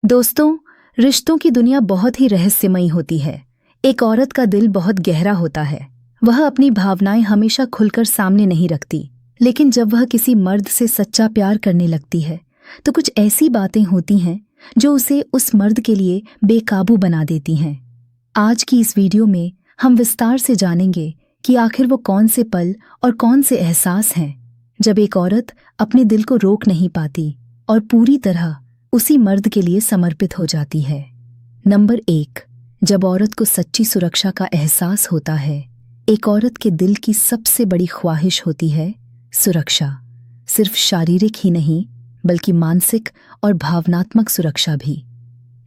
दोस्तों, रिश्तों की दुनिया बहुत ही रहस्यमयी होती है। एक औरत का दिल बहुत गहरा होता है। वह अपनी भावनाएं हमेशा खुलकर सामने नहीं रखती, लेकिन जब वह किसी मर्द से सच्चा प्यार करने लगती है तो कुछ ऐसी बातें होती हैं जो उसे उस मर्द के लिए बेकाबू बना देती हैं। आज की इस वीडियो में हम विस्तार से जानेंगे कि आखिर वो कौन से पल और कौन से एहसास हैं जब एक औरत अपने दिल को रोक नहीं पाती और पूरी तरह उसी मर्द के लिए समर्पित हो जाती है। नंबर 1, जब औरत को सच्ची सुरक्षा का एहसास होता है। एक औरत के दिल की सबसे बड़ी ख्वाहिश होती है सुरक्षा। सिर्फ शारीरिक ही नहीं, बल्कि मानसिक और भावनात्मक सुरक्षा भी।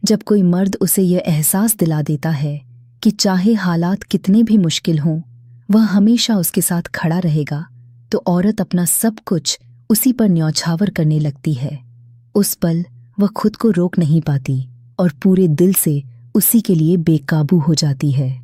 जब कोई मर्द उसे यह एहसास दिला देता है कि चाहे हालात कितने भी मुश्किल हों, वह हमेशा उसके साथ खड़ा रहेगा, तो औरत अपना सब कुछ उसी पर न्यौछावर करने लगती है। उस पल वह खुद को रोक नहीं पाती और पूरे दिल से उसी के लिए बेकाबू हो जाती है।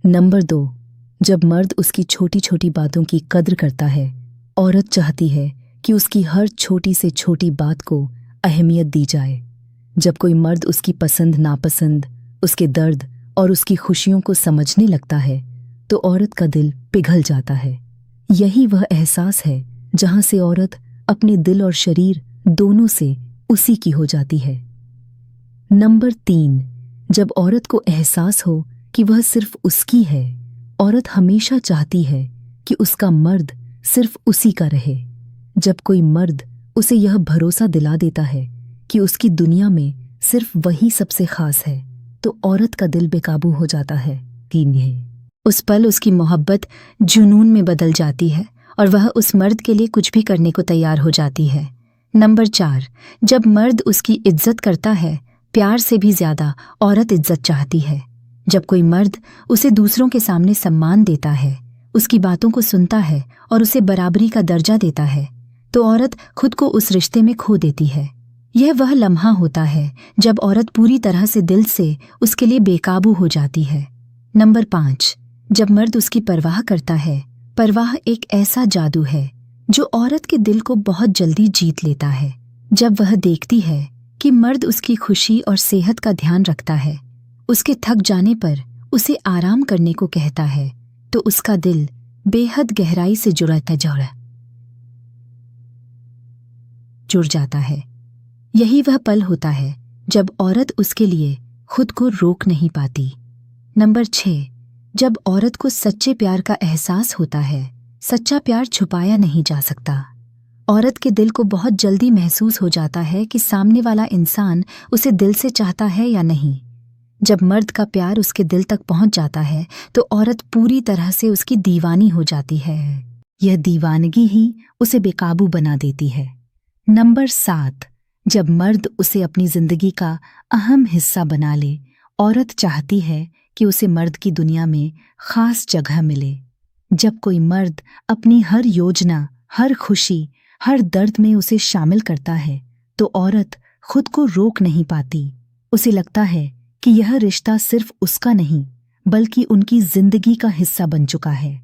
नंबर 2, जब मर्द उसकी छोटी छोटी बातों की कद्र करता है। औरत चाहती है कि उसकी हर छोटी से छोटी बात को अहमियत दी जाए। जब कोई मर्द उसकी पसंद नापसंद, उसके दर्द और उसकी खुशियों को समझने लगता है, तो औरत का दिल पिघल जाता है। यही वह एहसास है जहां से औरत अपने दिल और शरीर दोनों से उसी की हो जाती है। नंबर 3, जब औरत को एहसास हो कि वह सिर्फ उसकी है। औरत हमेशा चाहती है कि उसका मर्द सिर्फ उसी का रहे। जब कोई मर्द उसे यह भरोसा दिला देता है कि उसकी दुनिया में सिर्फ वही सबसे खास है, तो औरत का दिल बेकाबू हो जाता है। उस पल उसकी मोहब्बत जुनून में बदल जाती है और वह उस मर्द के लिए कुछ भी करने को तैयार हो जाती है। नंबर 4, जब मर्द उसकी इज्जत करता है। प्यार से भी ज्यादा औरत इज्जत चाहती है। जब कोई मर्द उसे दूसरों के सामने सम्मान देता है, उसकी बातों को सुनता है और उसे बराबरी का दर्जा देता है, तो औरत खुद को उस रिश्ते में खो देती है। यह वह लम्हा होता है जब औरत पूरी तरह से दिल से उसके लिए बेकाबू हो जाती है। नंबर 5, जब मर्द उसकी परवाह करता है। परवाह एक ऐसा जादू है जो औरत के दिल को बहुत जल्दी जीत लेता है। जब वह देखती है कि मर्द उसकी खुशी और सेहत का ध्यान रखता है, उसके थक जाने पर उसे आराम करने को कहता है, तो उसका दिल बेहद गहराई से जुड़ जाता है। यही वह पल होता है जब औरत उसके लिए खुद को रोक नहीं पाती। नंबर 6, जब औरत को सच्चे प्यार का एहसास होता है। सच्चा प्यार छुपाया नहीं जा सकता। औरत के दिल को बहुत जल्दी महसूस हो जाता है कि सामने वाला इंसान उसे दिल से चाहता है या नहीं। जब मर्द का प्यार उसके दिल तक पहुंच जाता है, तो औरत पूरी तरह से उसकी दीवानी हो जाती है। यह दीवानगी ही उसे बेकाबू बना देती है। नंबर 7, जब मर्द उसे अपनी जिंदगी का अहम हिस्सा बना ले। औरत चाहती है कि उसे मर्द की दुनिया में खास जगह मिले। जब कोई मर्द अपनी हर योजना, हर खुशी, हर दर्द में उसे शामिल करता है, तो औरत खुद को रोक नहीं पाती। उसे लगता है कि यह रिश्ता सिर्फ उसका नहीं, बल्कि उनकी जिंदगी का हिस्सा बन चुका है।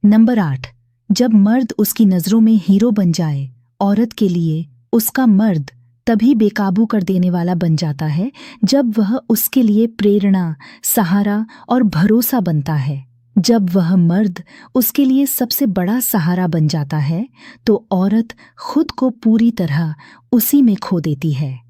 नंबर 8, जब मर्द उसकी नजरों में हीरो बन जाए। औरत के लिए उसका मर्द तभी बेकाबू कर देने वाला बन जाता है जब वह उसके लिए प्रेरणा, सहारा और भरोसा बनता है। जब वह मर्द उसके लिए सबसे बड़ा सहारा बन जाता है, तो औरत खुद को पूरी तरह उसी में खो देती है।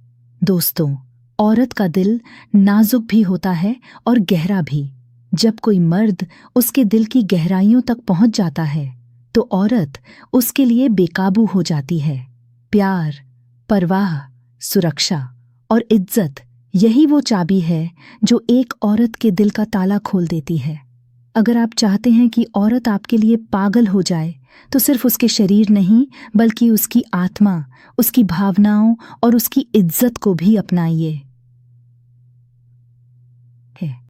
दोस्तों, औरत का दिल नाजुक भी होता है और गहरा भी। जब कोई मर्द उसके दिल की गहराइयों तक पहुंच जाता है, तो औरत उसके लिए बेकाबू हो जाती है। प्यार, परवाह, सुरक्षा और इज्जत, यही वो चाबी है जो एक औरत के दिल का ताला खोल देती है। अगर आप चाहते हैं कि औरत आपके लिए पागल हो जाए, तो सिर्फ उसके शरीर नहीं, बल्कि उसकी आत्मा, उसकी भावनाओं और उसकी इज्जत को भी अपनाइए।